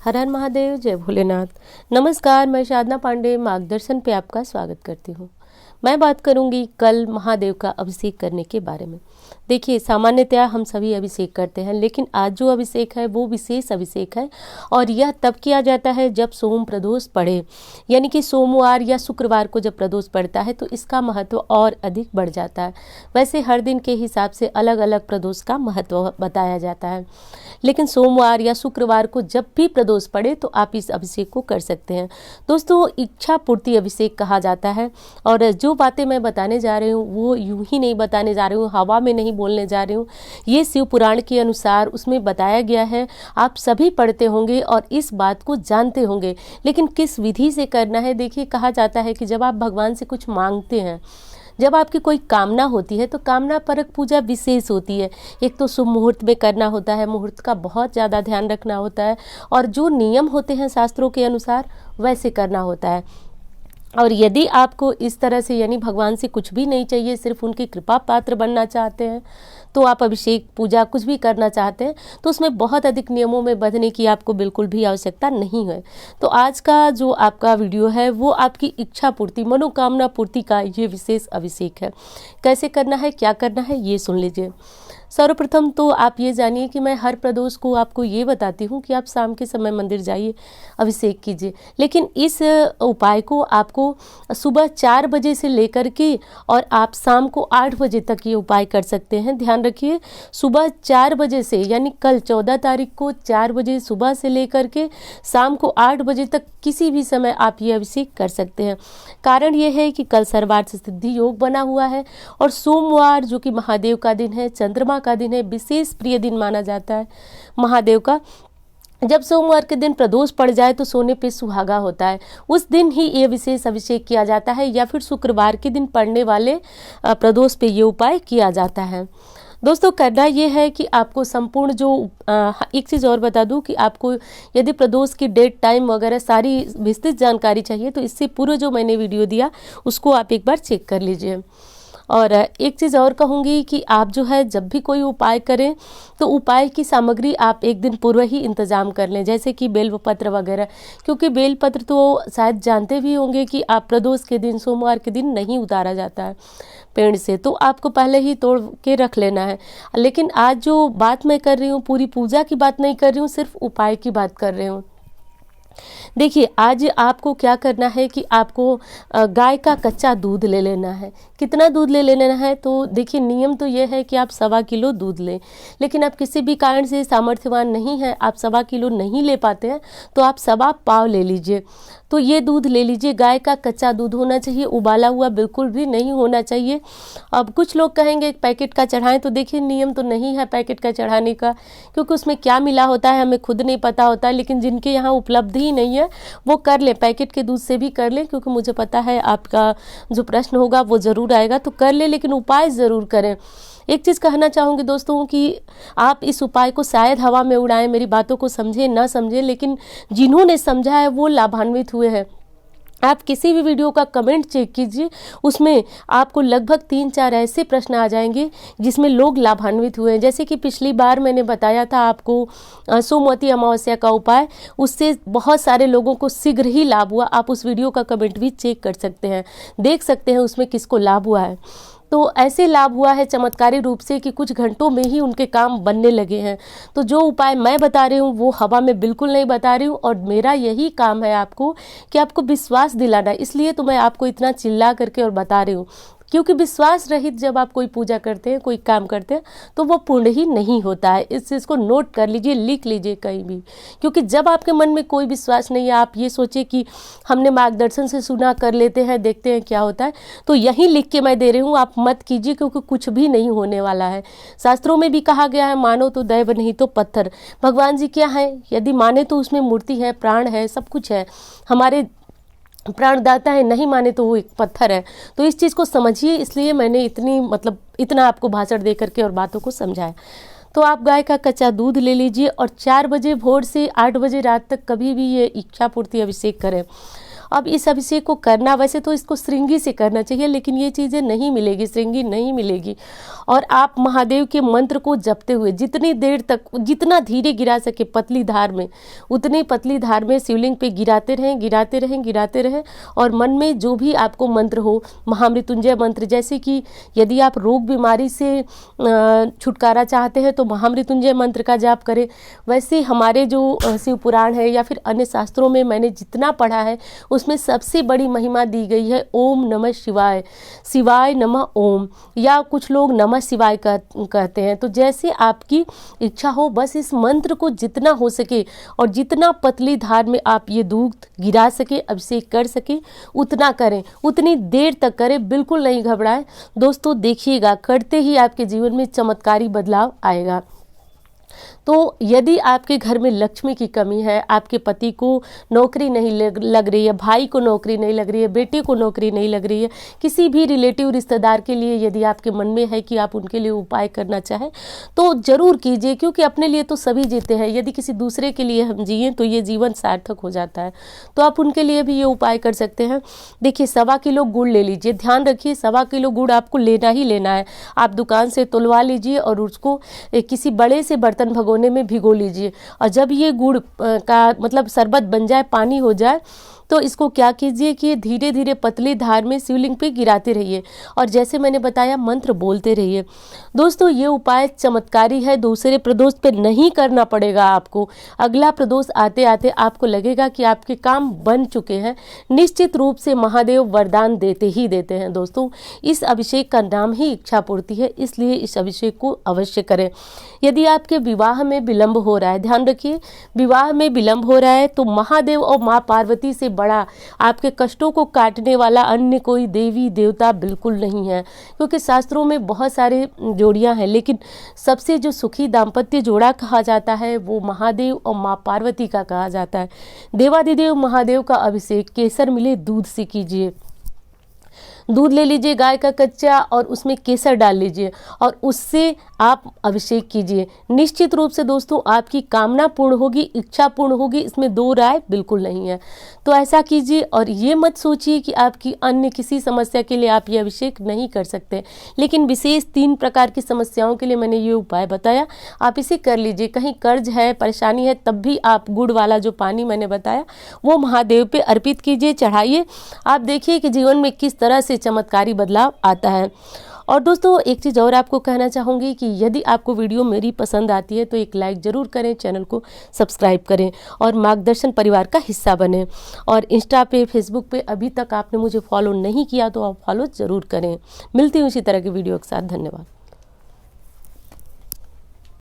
हर हर महादेव, जय भोलेनाथ। नमस्कार, मैं साधना पांडे मार्गदर्शन पे आपका स्वागत करती हूँ। मैं बात करूँगी कल महादेव का अभिषेक करने के बारे में। देखिए, सामान्यतया हम सभी अभिषेक करते हैं, लेकिन आज जो अभिषेक है वो विशेष अभिषेक है और यह तब किया जाता है जब सोम प्रदोष पड़े, यानी कि सोमवार या शुक्रवार को जब प्रदोष पड़ता है तो इसका महत्व और अधिक बढ़ जाता है। वैसे हर दिन के हिसाब से अलग अलग प्रदोष का महत्व बताया जाता है, लेकिन सोमवार या शुक्रवार को जब भी प्रदोष पड़े तो आप इस अभिषेक को कर सकते हैं। दोस्तों, इच्छा पूर्ति अभिषेक कहा जाता है और जो बातें मैं बताने जा रही हूँ वो यूं ही नहीं बताने जा रही हूँ, हवा में नहीं बोलने जा रही हूँ। ये शिव पुराण के अनुसार उसमें बताया गया है। आप सभी पढ़ते होंगे और इस बात को जानते होंगे, लेकिन किस विधि से करना है। देखिए, कहा जाता है कि जब आप भगवान से कुछ मांगते हैं, जब आपकी कोई कामना होती है तो कामना परक पूजा विशेष होती है। एक तो शुभ मुहूर्त में करना होता है, मुहूर्त का बहुत ज़्यादा ध्यान रखना होता है और जो नियम होते हैं शास्त्रों के अनुसार वैसे करना होता है। और यदि आपको इस तरह से, यानी भगवान से कुछ भी नहीं चाहिए, सिर्फ उनकी कृपा पात्र बनना चाहते हैं, तो आप अभिषेक पूजा कुछ भी करना चाहते हैं तो उसमें बहुत अधिक नियमों में बंधने की आपको बिल्कुल भी आवश्यकता नहीं है। तो आज का जो आपका वीडियो है वो आपकी इच्छा पूर्ति, मनोकामना पूर्ति का ये विशेष अभिषेक है। कैसे करना है, क्या करना है, ये सुन लीजिए। सर्वप्रथम तो आप ये जानिए कि मैं हर प्रदोष को आपको ये बताती हूँ कि आप शाम के समय मंदिर जाइए, अभिषेक कीजिए, लेकिन इस उपाय को आपको सुबह 4 बजे से लेकर के और आप शाम को 8 बजे तक ये उपाय कर सकते हैं। ध्यान रखिए, सुबह 4 बजे से, यानी कल 14 तारीख को 4 बजे सुबह से लेकर के शाम को 8 बजे तक किसी भी समय आप ये अभिषेक कर सकते हैं। कारण ये है कि कल सर्वार्थ सिद्धि योग बना हुआ है और सोमवार जो कि महादेव का दिन है, चंद्रमा का दिन है, विशेष प्रिय दिन माना जाता है महादेव का। जब सोमवार के दिन प्रदोष पड़ जाए तो सोने पे सुहागा होता है, उस दिन ही ये विशेष अभिषेक किया जाता है, या फिर शुक्रवार के दिन पड़ने वाले प्रदोष पे ये उपाय किया जाता है। दोस्तों, करना ये है कि आपको संपूर्ण जो एक चीज़ और बता दूं कि आपको यदि प्रदोष की डेट, टाइम वगैरह सारी विस्तृत जानकारी चाहिए तो इससे पूर्व जो मैंने वीडियो दिया उसको आप एक बार चेक कर लीजिए। और एक चीज़ और कहूँगी कि आप जो है जब भी कोई उपाय करें तो उपाय की सामग्री आप एक दिन पूर्व ही इंतज़ाम कर लें, जैसे कि बेलपत्र वगैरह, क्योंकि बेलपत्र तो शायद जानते भी होंगे कि आप प्रदोष के दिन, सोमवार के दिन नहीं उतारा जाता है पेड़ से, तो आपको पहले ही तोड़ के रख लेना है। लेकिन आज जो बात मैं कर रही हूँ, पूरी पूजा की बात नहीं कर रही हूँ, सिर्फ उपाय की बात कर रही हूँ। देखिए, आज आपको क्या करना है कि आपको गाय का कच्चा दूध ले लेना है। कितना दूध ले लेना है, तो देखिए नियम तो ये है कि आप 1.25 किलो दूध लें, लेकिन आप किसी भी कारण से सामर्थ्यवान नहीं है, आप 1.25 किलो नहीं ले पाते हैं तो आप 1.25 पाव ले लीजिए। तो ये दूध ले लीजिए, गाय का कच्चा दूध होना चाहिए, उबाला हुआ बिल्कुल भी नहीं होना चाहिए। अब कुछ लोग कहेंगे पैकेट का चढ़ाएं, तो देखिए नियम तो नहीं है पैकेट का चढ़ाने का, क्योंकि उसमें क्या मिला होता है हमें खुद नहीं पता होता है। लेकिन जिनके यहाँ उपलब्ध ही नहीं है वो कर लें, पैकेट के दूध से भी कर लें, क्योंकि मुझे पता है आपका जो प्रश्न होगा वो ज़रूर आएगा, तो कर लें, लेकिन उपाय ज़रूर करें। एक चीज़ कहना चाहूँगी दोस्तों कि आप इस उपाय को शायद हवा में उड़ाएं, मेरी बातों को समझें ना समझें, लेकिन जिन्होंने समझा है वो लाभान्वित हुए हैं। आप किसी भी वीडियो का कमेंट चेक कीजिए, उसमें आपको लगभग 3-4 ऐसे प्रश्न आ जाएंगे जिसमें लोग लाभान्वित हुए हैं। जैसे कि पिछली बार मैंने बताया था आपको सोमवती अमावस्या का उपाय, उससे बहुत सारे लोगों को शीघ्र ही लाभ हुआ। आप उस वीडियो का कमेंट भी चेक कर सकते हैं, देख सकते हैं उसमें किसको लाभ हुआ है। तो ऐसे लाभ हुआ है चमत्कारी रूप से कि कुछ घंटों में ही उनके काम बनने लगे हैं। तो जो उपाय मैं बता रही हूँ वो हवा में बिल्कुल नहीं बता रही हूँ, और मेरा यही काम है आपको कि आपको विश्वास दिलाना, इसलिए तो मैं आपको इतना चिल्ला करके और बता रही हूँ, क्योंकि विश्वास रहित जब आप कोई पूजा करते हैं, कोई काम करते हैं, तो वो पूर्ण ही नहीं होता है। इस चीज़ को नोट कर लीजिए, लिख लीजिए कहीं भी, क्योंकि जब आपके मन में कोई विश्वास नहीं है, आप ये सोचिए कि हमने मार्गदर्शन से सुना, कर लेते हैं, देखते हैं क्या होता है, तो यही लिख के मैं दे रही हूँ, आप मत कीजिए, क्योंकि कुछ भी नहीं होने वाला है। शास्त्रों में भी कहा गया है, मानो तो दैव नहीं तो पत्थर। भगवान जी क्या है, यदि माने तो उसमें मूर्ति है, प्राण है, सब कुछ है, हमारे प्राणदाता है, नहीं माने तो वो एक पत्थर है। तो इस चीज़ को समझिए, इसलिए मैंने इतना आपको भाषण दे करके और बातों को समझाया। तो आप गाय का कच्चा दूध ले लीजिए और 4 बजे भोर से 8 बजे रात तक कभी भी ये इच्छा पूर्ति अभिषेक करें। अब इस अभिषेक को करना, वैसे तो इसको श्रृंगी से करना चाहिए, लेकिन ये चीज़ें नहीं मिलेगी, श्रृंगी नहीं मिलेगी। और आप महादेव के मंत्र को जपते हुए जितनी देर तक, जितना धीरे गिरा सके पतली धार में, उतनी पतली धार में शिवलिंग पे गिराते रहें, गिराते रहें, गिराते रहें। और मन में जो भी आपको मंत्र हो, महामृत्युंजय मंत्र, जैसे कि यदि आप रोग बीमारी से छुटकारा चाहते हैं तो महामृत्युंजय मंत्र का जाप करें। वैसे हमारे जो शिव पुराण है या फिर अन्य शास्त्रों में मैंने जितना पढ़ा है, उसमें सबसे बड़ी महिमा दी गई है ओम नमः शिवाय, शिवाय नमः ओम, या कुछ लोग नमः शिवाय कहते हैं। तो जैसे आपकी इच्छा हो, बस इस मंत्र को जितना हो सके और जितना पतली धार में आप ये दूध गिरा सके, अभिषेक कर सके, उतना करें, उतनी देर तक करें, बिल्कुल नहीं घबराएं दोस्तों। देखिएगा करते ही आपके जीवन में चमत्कारी बदलाव आएगा। तो यदि आपके घर में लक्ष्मी की कमी है, आपके पति को नौकरी नहीं लग रही है, भाई को नौकरी नहीं लग रही है, बेटे को नौकरी नहीं लग रही है, किसी भी रिलेटिव रिश्तेदार के लिए यदि आपके मन में है कि आप उनके लिए उपाय करना चाहें तो ज़रूर कीजिए, क्योंकि अपने लिए तो सभी जीते हैं। यदि किसी दूसरे के लिए हम जिए तो ये जीवन सार्थक हो जाता है। तो आप उनके लिए भी ये उपाय कर सकते हैं। देखिए 1.25 किलो गुड़ ले लीजिए, ध्यान रखिए 1.25 किलो गुड़ आपको लेना ही लेना है। आप दुकान से तुलवा लीजिए और उसको किसी बड़े से बर्तन भगोने में भिगो लीजिए। और जब ये गुड़ का मतलब शरबत बन जाए, पानी हो जाए, तो इसको क्या कीजिए कि धीरे धीरे पतली धार में शिवलिंग पे गिराते रहिए और जैसे मैंने बताया मंत्र बोलते रहिए। दोस्तों ये उपाय चमत्कारी है, दूसरे प्रदोष पे नहीं करना पड़ेगा आपको। अगला प्रदोष आते आते आपको लगेगा कि आपके काम बन चुके हैं। निश्चित रूप से महादेव वरदान देते ही देते हैं दोस्तों। इस अभिषेक का नाम ही इच्छा पूर्ति है, इसलिए इस अभिषेक को अवश्य करें। यदि आपके विवाह में विलंब हो रहा है, ध्यान रखिए विवाह में विलंब हो रहा है, तो महादेव और माँ पार्वती से बड़ा आपके कष्टों को काटने वाला अन्य कोई देवी देवता बिल्कुल नहीं है। क्योंकि शास्त्रों में बहुत सारे जोड़ियां हैं, लेकिन सबसे जो सुखी दाम्पत्य जोड़ा कहा जाता है वो महादेव और माँ पार्वती का कहा जाता है। देवादिदेव महादेव का अभिषेक केसर मिले दूध से कीजिए। दूध ले लीजिए गाय का कच्चा और उसमें केसर डाल लीजिए और उससे आप अभिषेक कीजिए। निश्चित रूप से दोस्तों आपकी कामना पूर्ण होगी, इच्छा पूर्ण होगी, इसमें दो राय बिल्कुल नहीं है। तो ऐसा कीजिए और ये मत सोचिए कि आपकी अन्य किसी समस्या के लिए आप ये अभिषेक नहीं कर सकते, लेकिन विशेष 3 प्रकार की समस्याओं के लिए मैंने ये उपाय बताया, आप इसे कर लीजिए। कहीं कर्ज है, परेशानी है, तब भी आप गुड़ वाला जो पानी मैंने बताया वो महादेव पे अर्पित कीजिए, चढ़ाइए। आप देखिए कि जीवन में किस तरह से चमत्कारी बदलाव आता है। और दोस्तों एक चीज़ और आपको कहना चाहूँगी कि यदि आपको वीडियो मेरी पसंद आती है तो एक लाइक ज़रूर करें, चैनल को सब्सक्राइब करें और मार्गदर्शन परिवार का हिस्सा बनें। और इंस्टा पे, फेसबुक पे अभी तक आपने मुझे फॉलो नहीं किया तो आप फॉलो ज़रूर करें। मिलती हूँ इसी तरह की वीडियो के साथ। धन्यवाद।